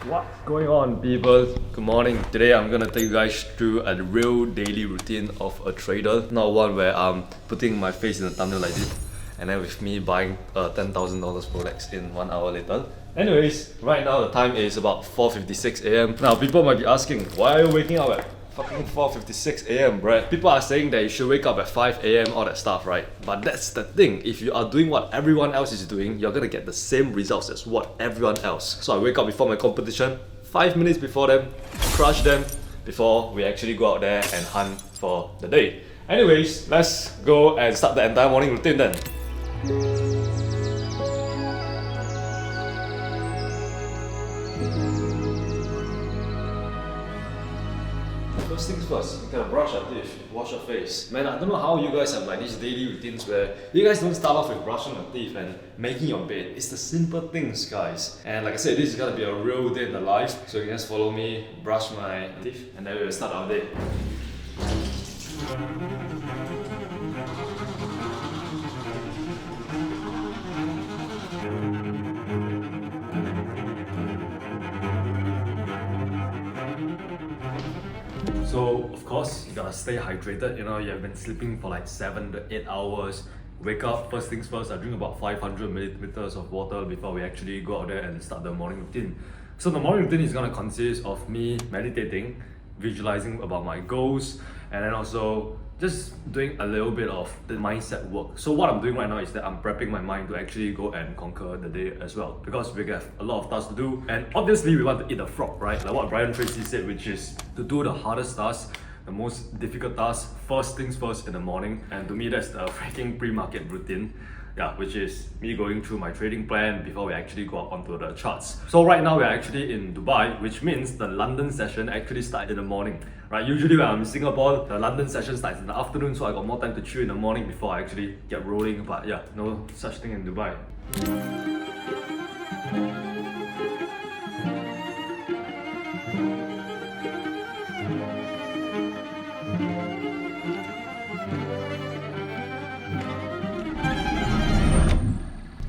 What's going on, people? Good morning. Today I'm gonna take you guys through a real daily routine of a trader, not one where I'm putting my face in the thumbnail like this and then with me buying a $10,000 Rolex in 1 hour later. Anyways, right now the time is about 4:56 a.m. Now people might be asking, why are you waking up at fucking 4:56 a.m, bruh? People are saying that you should wake up at 5 a.m, all that stuff, right? But that's the thing, if you are doing what everyone else is doing, you're gonna get the same results as what everyone else. So I wake up before my competition, 5 minutes before them, crush them, before we actually go out there and hunt for the day. Anyways, let's go and start the entire morning routine then. First things first, you gotta brush your teeth, wash your face. Man, I don't know how you guys have like these daily routines where you guys don't start off with brushing your teeth and making your bed. It's the simple things, guys. And like I said, this is gonna be a real day in the life. So you can just follow me, brush my teeth, and then we will start our day. So of course, you gotta stay hydrated. You know, you have been sleeping for like 7 to 8 hours. Wake up, first things first, I drink about 500 milliliters of water before we actually go out there and start the morning routine. So the morning routine is gonna consist of me meditating, visualizing about my goals, and then also just doing a little bit of the mindset work. So what I'm doing right now is that I'm prepping my mind to actually go and conquer the day as well, because we have a lot of tasks to do, and obviously we want to eat the frog, right? Like what Brian Tracy said, which is to do the hardest task, the most difficult task, first things first in the morning. And to me, that's the freaking pre-market routine. Yeah, which is me going through my trading plan before we actually go up onto the charts. So right now we're actually in Dubai, which means the London session actually starts in the morning. Right, usually when I'm in Singapore, the London session starts in the afternoon, so I got more time to chill in the morning before I actually get rolling. But yeah, no such thing in Dubai.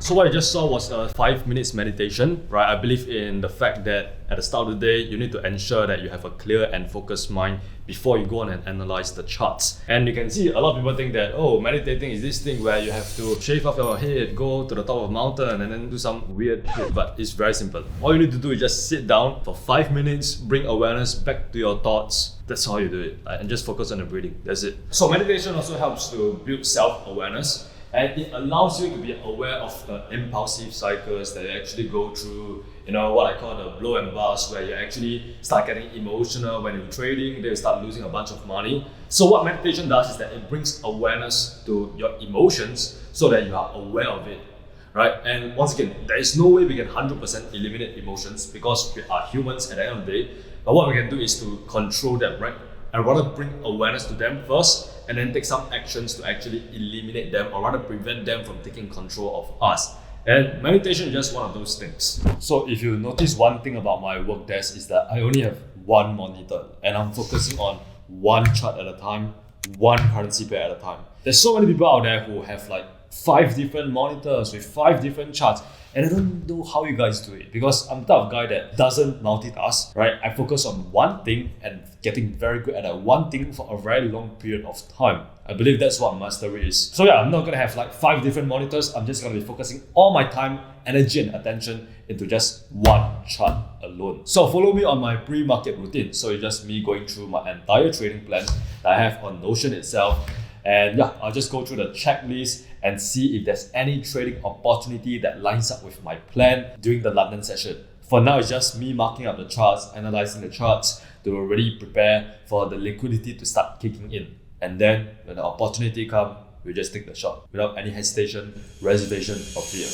So what I just saw was a 5 minutes meditation, right? I believe in the fact that at the start of the day, you need to ensure that you have a clear and focused mind before you go on and analyze the charts. And you can see a lot of people think that, oh, meditating is this thing where you have to shave off your head, go to the top of a mountain and then do some weird shit, but it's very simple. All you need to do is just sit down for 5 minutes, bring awareness back to your thoughts. That's how you do it, and just focus on the breathing, that's it. So meditation also helps to build self-awareness, and it allows you to be aware of the impulsive cycles that you actually go through. You know, what I call the blow and bust, where you actually start getting emotional when you're trading, then you start losing a bunch of money. So what meditation does is that it brings awareness to your emotions so that you are aware of it, right? And once again, there is no way we can 100% eliminate emotions because we are humans at the end of the day. But what we can do is to control them, right? And rather bring awareness to them first, and then take some actions to actually eliminate them, or rather prevent them from taking control of us. And meditation is just one of those things. So if you notice one thing about my work desk is that I only have one monitor, and I'm focusing on one chart at a time, one currency pair at a time. There's so many people out there who have like 5 different monitors with 5 different charts, and I don't know how you guys do it, because I'm the type of guy that doesn't multitask, right? I focus on one thing and getting very good at that one thing for a very long period of time. I believe that's what mastery is. So yeah, I'm not gonna have like 5 different monitors. I'm just gonna be focusing all my time, energy and attention into just one chart alone. So follow me on my pre-market routine. So it's just me going through my entire trading plan that I have on Notion itself. And yeah, I'll just go through the checklist and see if there's any trading opportunity that lines up with my plan during the London session. For now, it's just me marking up the charts, analyzing the charts to already prepare for the liquidity to start kicking in. And then when the opportunity comes, we just take the shot without any hesitation, reservation, or fear.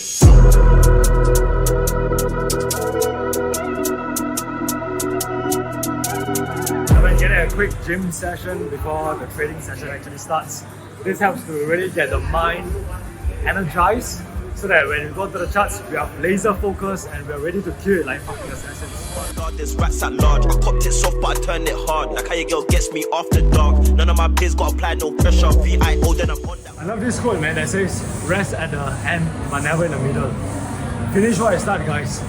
Getting a quick gym session before the trading session actually starts. This helps to really get the mind energized so that when we go to the charts, we are laser focused and we are ready to kill it like fucking assassins. There's rats at large. I popped it soft, but I turned it hard. Like how your girl gets me off the dark. None of my peers got applied, no pressure. VIO, then I'm on that. I love this quote, man, that says rest at the end, but never in the middle. Finish what I start, guys.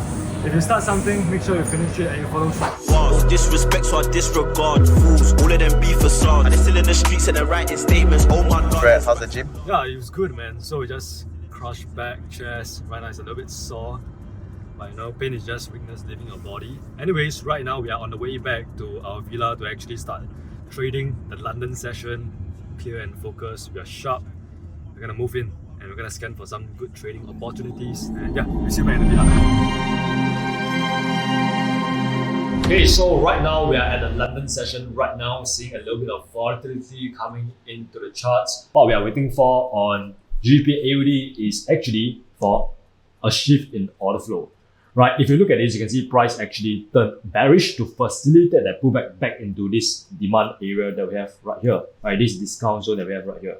If you start something, make sure you finish it and you follow through. Bars, disrespect, so I disregard fools. All of them be facades. And they're still in the streets and they're writing statements. Oh my god. Brett, how's the gym? Yeah, it was good, man. So we just crushed back, chest. Right now it's a little bit sore. But you know, pain is just weakness leaving your body. Anyways, right now we are on the way back to our villa to actually start trading the London session. Clear and focused. We are sharp. We're gonna move in and we're gonna scan for some good trading opportunities. And yeah, we'll see you back in the villa. Okay, so right now we are at the London session. Right now, seeing a little bit of volatility coming into the charts. What we are waiting for on GBP AUD is actually for a shift in order flow. Right, if you look at this, you can see price actually turned bearish to facilitate that pullback back into this demand area that we have right here. Right, this discount zone that we have right here.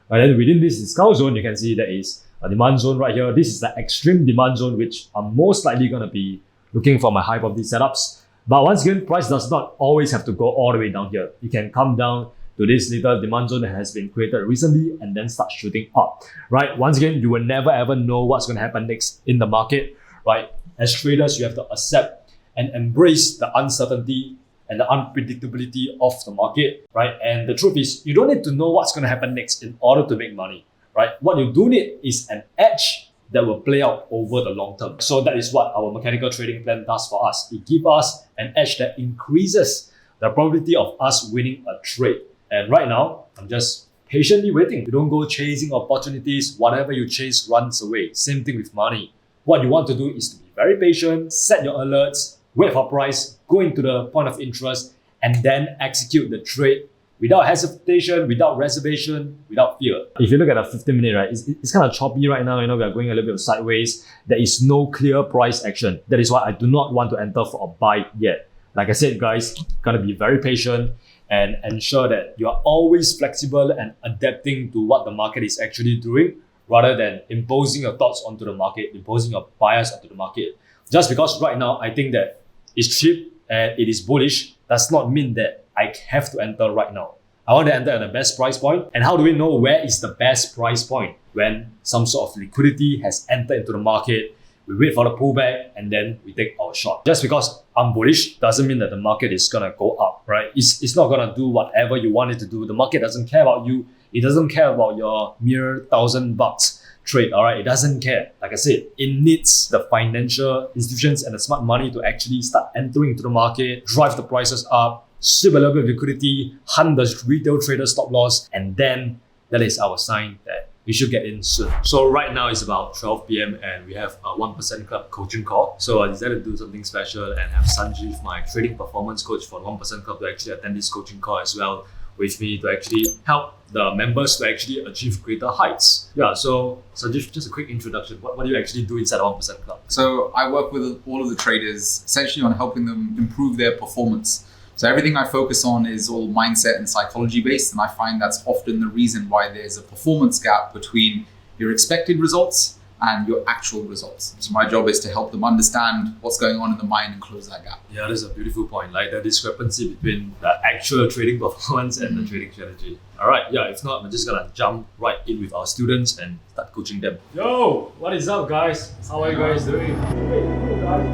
Right, then within this discount zone, you can see there is a demand zone right here. This is the extreme demand zone, which I'm most likely going to be looking for my high probability setups. But once again, price does not always have to go all the way down here. It can come down to this little demand zone that has been created recently and then start shooting up, right? Once again, you will never ever know what's going to happen next in the market, right? As traders, you have to accept and embrace the uncertainty and the unpredictability of the market, right? And the truth is, you don't need to know what's going to happen next in order to make money, right? What you do need is an edge that will play out over the long term. So that is what our mechanical trading plan does for us. It gives us an edge that increases the probability of us winning a trade. And right now, I'm just patiently waiting. You don't go chasing opportunities. Whatever you chase runs away. Same thing with money. What you want to do is to be very patient, set your alerts, wait for price, go into the point of interest, and then execute the trade without hesitation, without reservation, without fear. If you look at a 15-minute, right, it's kind of choppy right now. You know, we are going a little bit sideways. There is no clear price action. That is why I do not want to enter for a buy yet. Like I said, guys, gotta be very patient and ensure that you are always flexible and adapting to what the market is actually doing, rather than imposing your thoughts onto the market, imposing your bias onto the market. Just because right now I think that it's cheap and it is bullish does not mean that I have to enter right now. I want to enter at the best price point. And how do we know where is the best price point? When some sort of liquidity has entered into the market, we wait for the pullback and then we take our shot. Just because I'm bullish doesn't mean that the market is gonna go up, right? It's not gonna do whatever you want it to do. The market doesn't care about you. It doesn't care about your mere $1,000 trade, all right? It doesn't care. Like I said, it needs the financial institutions and the smart money to actually start entering into the market, drive the prices up, sweep a little bit of liquidity, hunt the retail trader stop loss, and then that is our sign that we should get in soon. So right now it's about 12 p.m. and we have a 1% Club coaching call. So I decided to do something special and have Sanjeev, my trading performance coach for 1% Club, to actually attend this coaching call as well with me to actually help the members to actually achieve greater heights. Yeah, so Sanjeev, just a quick introduction. What do you actually do inside 1% Club? So I work with all of the traders essentially on helping them improve their performance. So everything I focus on is all mindset and psychology based, and I find that's often the reason why there's a performance gap between your expected results and your actual results. So my job is to help them understand what's going on in the mind and close that gap. Yeah, that's a beautiful point. Like the discrepancy between the actual trading performance and the trading strategy. All right, yeah, if not, we're just gonna jump right in with our students and start coaching them. Yo, what is up, guys? How are you guys doing? Hey, guys.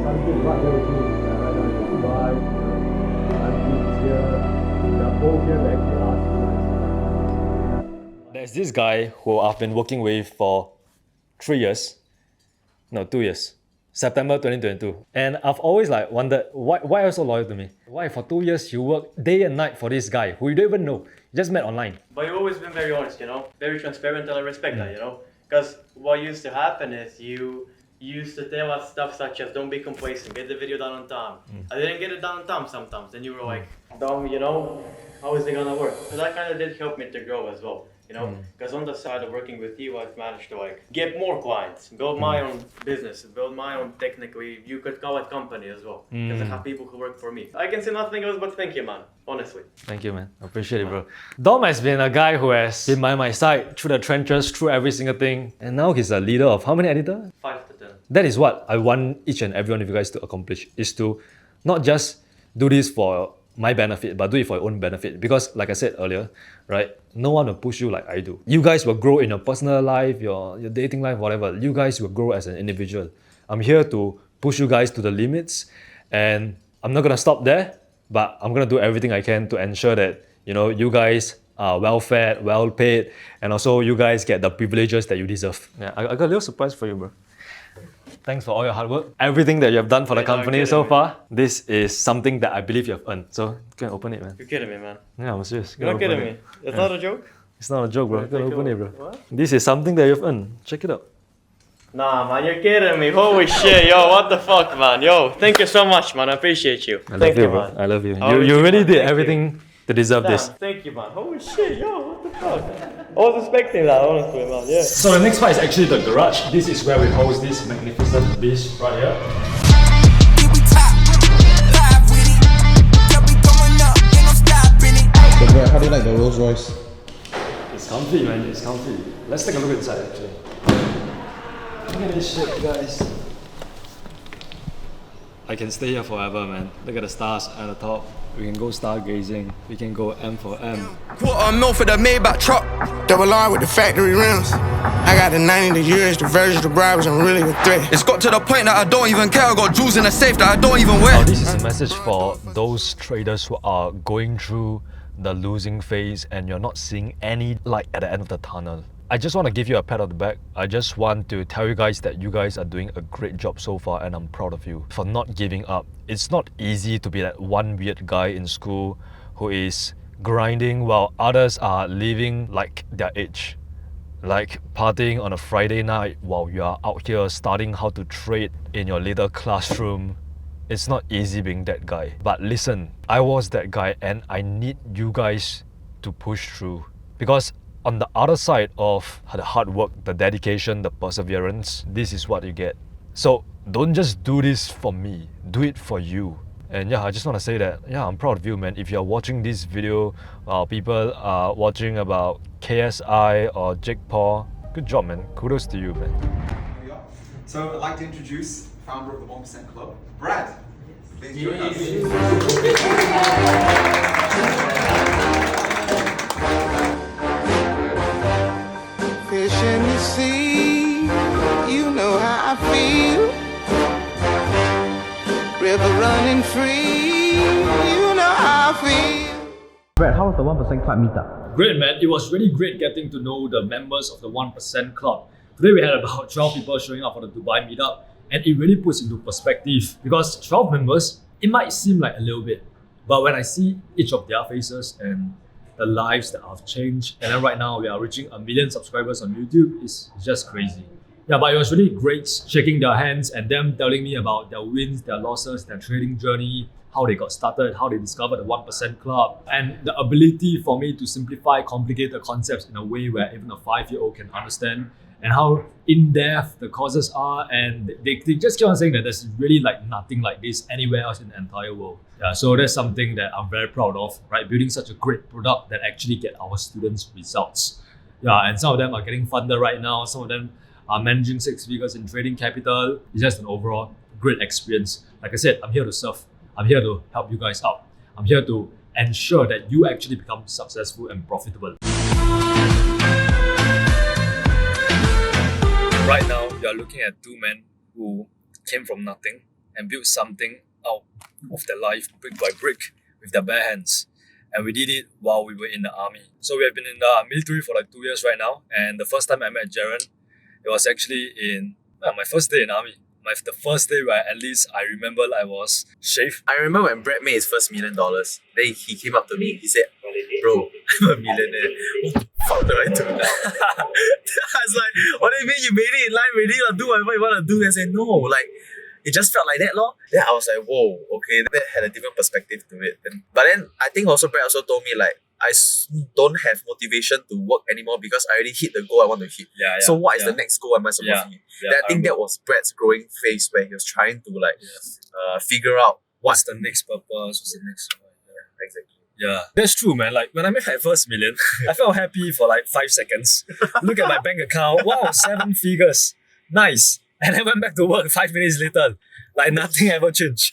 Something right here with me. Dubai, I'm here. We are both here to actually ask you guys. There's this guy who I've been working with for 2 years. September 2022. And I've always wondered, why are you so loyal to me? Why for 2 years you work day and night for this guy who you don't even know? You just met online. But you've always been very honest, very transparent, and I respect that, Because what used to happen is you used to tell us stuff such as don't be complacent, get the video done on time. I didn't get it done on time sometimes. Then you were like, Dom, how is it gonna work? So that kind of did help me to grow as well. Because on the side of working with you, I've managed to get more clients, build my own business, build my own, technically, you could call it company as well. Because I have people who work for me. I can say nothing else but thank you, man, honestly. Thank you, man. I appreciate it, bro. Dom has been a guy who has been by my side through the trenches, through every single thing. And now he's a leader of how many editors? 5 to 10. That is what I want each and every one of you guys to accomplish, is to not just do this for my benefit, but do it for your own benefit. Because like I said earlier, right, no one will push you like I do. You guys will grow in your personal life, your dating life, whatever. You guys will grow as an individual. I'm here to push you guys to the limits, and I'm not gonna stop there, but I'm gonna do everything I can to ensure that you guys are well fed, well paid, and also you guys get the privileges that you deserve. Yeah, I got a little surprise for you, bro. Thanks for all your hard work. Everything that you have done for the company so far, this is something that I believe you have earned. So, you can open it, man. You're kidding me, man. Yeah, I'm serious. You're not kidding me. It's not a joke? It's not a joke, bro. You can open it, bro. What? This is something that you've earned. Check it out. Nah, man, you're kidding me. Holy shit, yo, what the fuck, man? Yo, thank you so much, man. I appreciate you. Thank you, bro. man. I love you. Always You really man. did Thank everything to deserve Damn, this. thank you, man. Holy shit, yo, what the fuck? I was expecting that, honestly, man. Yeah. So the next part is actually the garage. This is where we host this magnificent beast right here. So, bro, how do you like the Rolls-Royce? It's comfy, man. It's comfy. Let's take a look inside, actually. Look at this shit, guys. I can stay here forever, man. Look at the stars at the top. We can go stargazing. We can go M for M. $250,000 for the Maybach truck. Double R with the factory rims. I got the 90, the years, the versions, the bribes, I'm really a threat. It's got to the point that I don't even care. I got jewels in the safe that I don't even wear. Now, this is a message for those traders who are going through the losing phase and you're not seeing any light at the end of the tunnel. I just want to give you a pat on the back. I just want to tell you guys that you guys are doing a great job so far, and I'm proud of you for not giving up. It's not easy to be that one weird guy in school who is grinding while others are living like their age. Like partying on a Friday night while you are out here studying how to trade in your little classroom. It's not easy being that guy. But listen, I was that guy and I need you guys to push through. Because on the other side of the hard work, the dedication, the perseverance, this is what you get. So don't just do this for me, do it for you. And yeah, I just want to say that, yeah, I'm proud of you, man. If you're watching this video while people are watching about KSI or Jake Paul, good job, man. Kudos to you, man. Here we are. So I'd like to introduce founder of the 1% Club, Brad. Please join us. Fish in the sea, you know how I feel. River running free, you know how I feel. Brad, how was the 1% Club meetup? Great, man. It was really great getting to know the members of the 1% Club. Today we had about 12 people showing up for the Dubai meetup, and it really puts into perspective because 12 members, it might seem like a little bit, but when I see each of their faces and the lives that have changed, and then right now we are reaching 1 million subscribers on YouTube, it's just crazy. Yeah, but it was really great shaking their hands and them telling me about their wins, their losses, their trading journey, how they got started, how they discovered the 1% Club, and the ability for me to simplify complicated concepts in a way where even a 5-year-old can understand, and how in-depth the courses are, and they just keep on saying that there's really like nothing like this anywhere else in the entire world. Yeah, so that's something that I'm very proud of, right? Building such a great product that actually get our students results. Yeah, and some of them are getting funded right now, some of them are managing 6 figures in trading capital. It's just an overall great experience. Like I said, I'm here to serve. I'm here to help you guys out. I'm here to ensure that you actually become successful and profitable. Right now, you are looking at two men who came from nothing and built something out of their life brick by brick with their bare hands. And we did it while we were in the army. So we have been in the military for like 2 years right now. And the first time I met Jaren, it was actually in my first day in army. The first day where at least I remember I was shaved. I remember when Brad made his first $1 million, then he came up to me, he said, "Bro, I'm a millionaire. What the fuck do I do?" I was like, "What do you mean you made it in line already? Do whatever you want to do." I said, "No, like, it just felt like that, lor." Then I was like, "Whoa, okay." That had a different perspective to it. But then I think also Brad also told me like, I don't have motivation to work anymore because I already hit the goal I want to hit. So what is the next goal am I supposed to hit? Then I think that was Brad's growing phase where he was trying to like figure out what's the next purpose, what's the next one. exactly. Yeah, that's true, man. Like when I made my first million, I felt happy for like 5 seconds. Look at my bank account. Wow, 7 figures. Nice. And I went back to work 5 minutes later. Like nothing ever changed.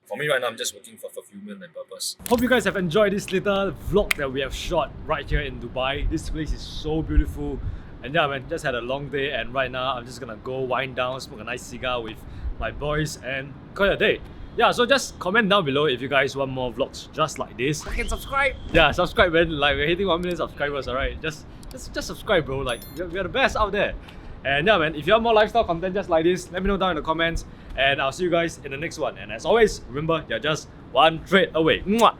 For me right now, I'm just working for fulfillment and purpose. Hope you guys have enjoyed this little vlog that we have shot right here in Dubai. This place is so beautiful. And yeah, man, just had a long day, and right now I'm just gonna go wind down, smoke a nice cigar with my boys, and call it a day. Yeah, so just comment down below if you guys want more vlogs just like this. Fucking subscribe! Yeah, subscribe, man. Like, we're hitting 1 million subscribers, alright? Just subscribe, bro. Like, we're the best out there. And yeah, man, if you want more lifestyle content just like this, let me know down in the comments. And I'll see you guys in the next one. And as always, remember, you're just one trade away. Mwah!